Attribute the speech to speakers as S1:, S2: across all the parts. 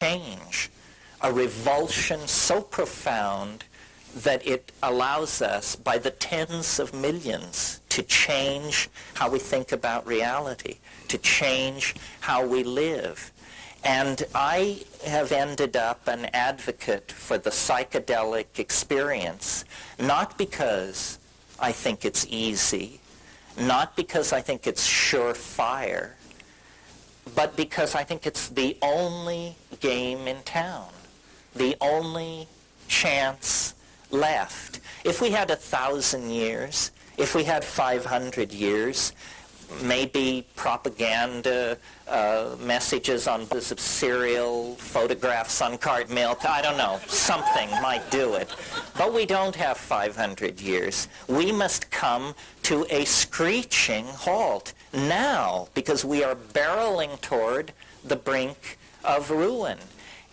S1: change, a revulsion so profound that it allows us, by the tens of millions, to change how we think about reality, to change how we live. And I have ended up an advocate for the psychedelic experience, not because I think it's easy, not because I think it's surefire, but because I think it's the only game in town, the only chance left. If we had 1,000 years, if we had 500 years, maybe propaganda, messages on bowls of cereal, photographs on cart milk, I don't know, something might do it. But we don't have 500 years. We must come to a screeching halt now, because we are barreling toward the brink of ruin.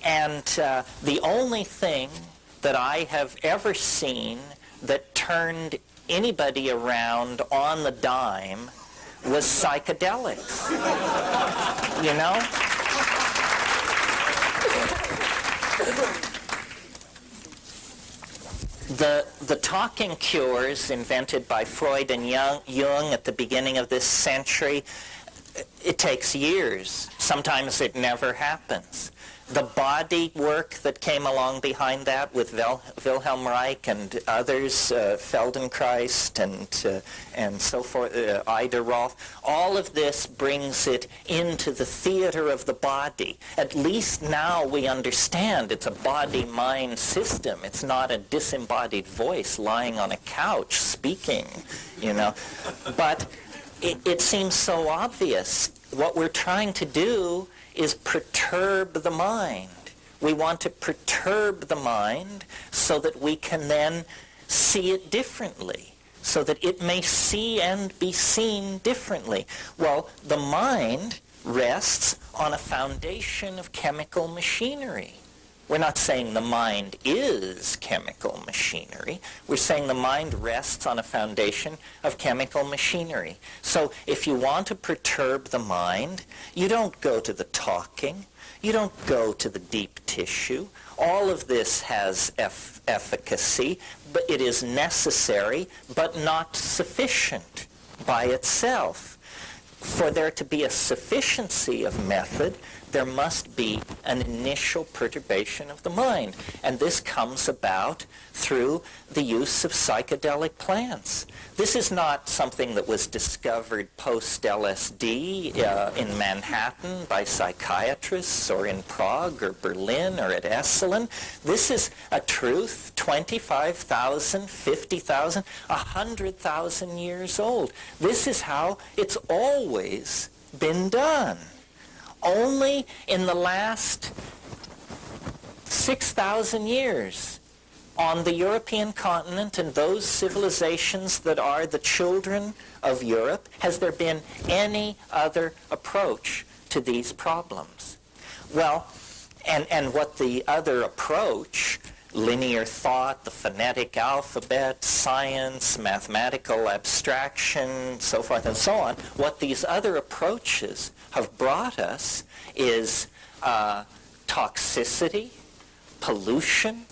S1: And the only thing that I have ever seen that turned anybody around on the dime was psychedelics. You know? The talking cures invented by Freud and Jung at the beginning of this century, it takes years. Sometimes it never happens. The body work that came along behind that with Wilhelm Reich and others, Feldenkrais and so forth, Ida Rolf, all of this brings it into the theater of the body. At least now we understand it's a body-mind system. It's not a disembodied voice lying on a couch speaking, you know. But it seems so obvious. What we're trying to do is perturb the mind. We want to perturb the mind so that we can then see it differently, so that it may see and be seen differently. Well, the mind rests on a foundation of chemical machinery. We're not saying the mind is chemical machinery. We're saying the mind rests on a foundation of chemical machinery. So if you want to perturb the mind, you don't go to the talking. You don't go to the deep tissue. All of this has efficacy, but it is necessary, but not sufficient by itself. For there to be a sufficiency of method, there must be an initial perturbation of the mind. And this comes about through the use of psychedelic plants. This is not something that was discovered post-LSD in Manhattan by psychiatrists or in Prague or Berlin or at Esalen. This is a truth 25,000, 50,000, 100,000 years old. This is how it's always been done. Only in the last 6,000 years on the European continent and those civilizations that are the children of Europe has there been any other approach to these problems. Well, and what the other approach, linear thought, the phonetic alphabet, science, mathematical abstraction, so forth and so on, what these other approaches have brought us is toxicity, pollution,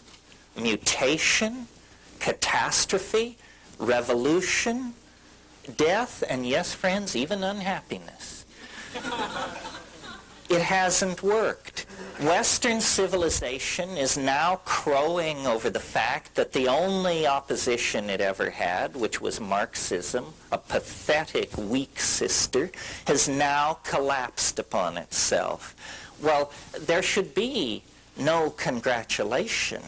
S1: mutation, catastrophe, revolution, death, and yes, friends, even unhappiness. It hasn't worked. Western civilization is now crowing over the fact that the only opposition it ever had, which was Marxism, a pathetic, weak sister, has now collapsed upon itself. Well, there should be no congratulation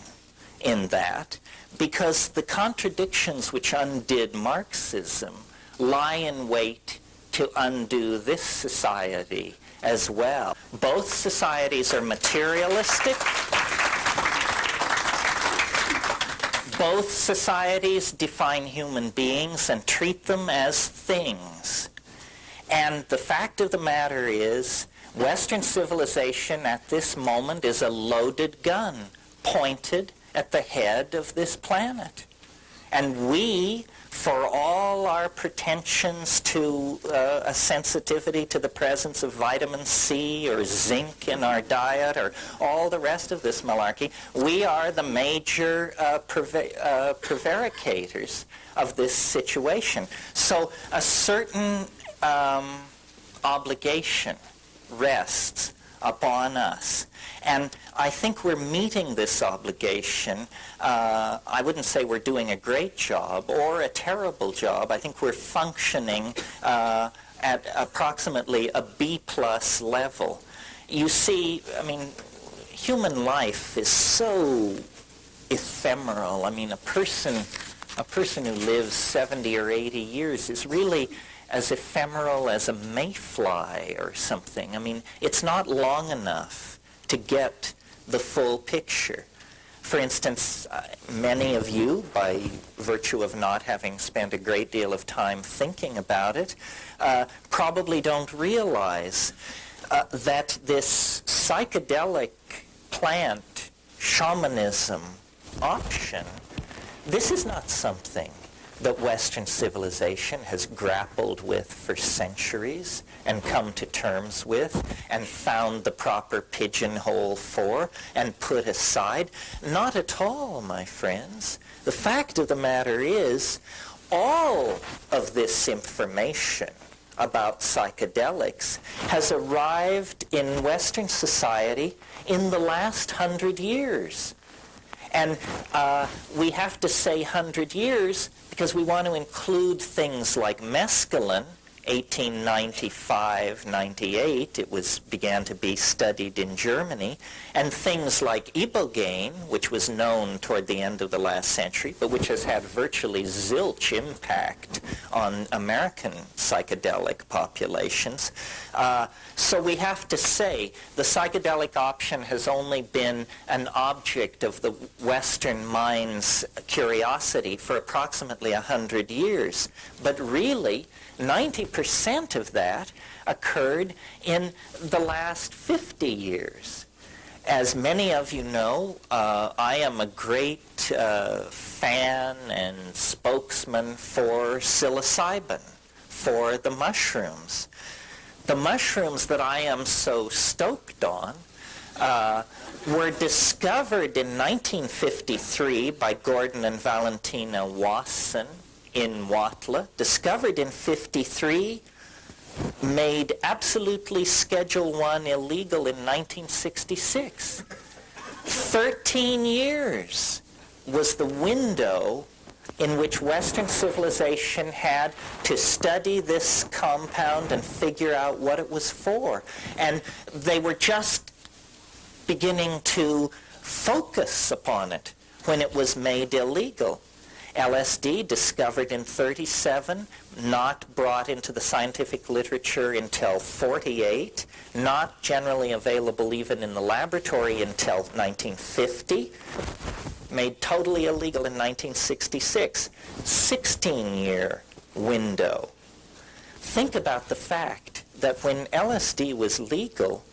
S1: in that, because the contradictions which undid Marxism lie in wait to undo this society as well. Both societies are materialistic. Both societies define human beings and treat them as things. And the fact of the matter is, Western civilization at this moment is a loaded gun pointed at the head of this planet. And we, for all our pretensions to a sensitivity to the presence of vitamin C or zinc in our diet or all the rest of this malarkey, we are the major prevaricators of this situation. So a certain obligation rests upon us. And I think we're meeting this obligation. I wouldn't say we're doing a great job or a terrible job. I think we're functioning at approximately a B+ level. You see, I mean, human life is so ephemeral. I mean, a person who lives 70 or 80 years is really as ephemeral as a mayfly or something. I mean, it's not long enough to get the full picture. For instance, many of you, by virtue of not having spent a great deal of time thinking about it, probably don't realize that this psychedelic plant shamanism option, this is not something that Western civilization has grappled with for centuries and come to terms with and found the proper pigeonhole for and put aside. Not at all, my friends. The fact of the matter is, all of this information about psychedelics has arrived in Western society in the last 100 years. And we have to say 100 years because we want to include things like mescaline, 1895-98, it began to be studied in Germany, and things like ibogaine, which was known toward the end of the last century, but which has had virtually zilch impact on American psychedelic populations. So we have to say the psychedelic option has only been an object of the Western mind's curiosity for approximately 100 years. But really, 90% of that occurred in the last 50 years. As many of you know, I am a great fan and spokesman for psilocybin, for the mushrooms. The mushrooms that I am so stoked on were discovered in 1953 by Gordon and Valentina Wasson in Huautla, discovered in 53, made absolutely Schedule I illegal in 1966. 13 years was the window in which Western civilization had to study this compound and figure out what it was for. And they were just beginning to focus upon it when it was made illegal. LSD, discovered in 37, not brought into the scientific literature until 48, not generally available even in the laboratory until 1950, made totally illegal in 1966. 16-year window. Think about the fact that when LSD was legal,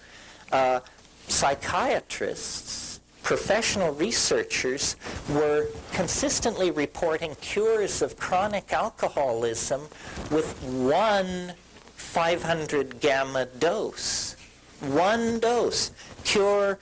S1: psychiatrists, professional researchers were consistently reporting cures of chronic alcoholism with one 500 gamma dose. One dose. Cure,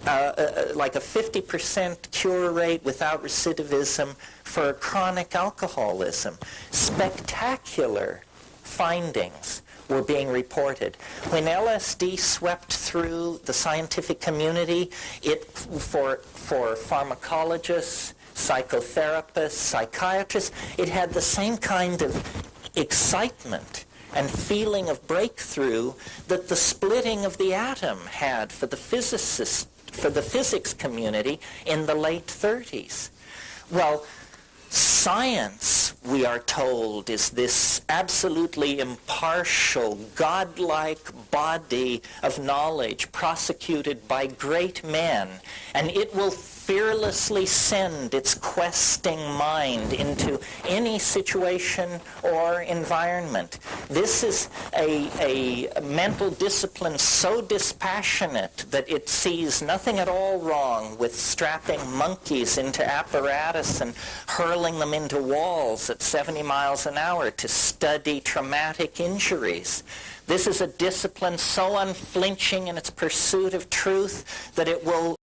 S1: like a 50% cure rate without recidivism for chronic alcoholism. Spectacular findings were being reported. When LSD swept through the scientific community, for pharmacologists, psychotherapists, psychiatrists, it had the same kind of excitement and feeling of breakthrough that the splitting of the atom had for the physicists, for the physics community in the late 30s. Well, science we are told, is this absolutely impartial, godlike body of knowledge prosecuted by great men, and it will fearlessly send its questing mind into any situation or environment. This is a mental discipline so dispassionate that it sees nothing at all wrong with strapping monkeys into apparatus and hurling them into walls at 70 miles an hour to study traumatic injuries. This is a discipline so unflinching in its pursuit of truth that it will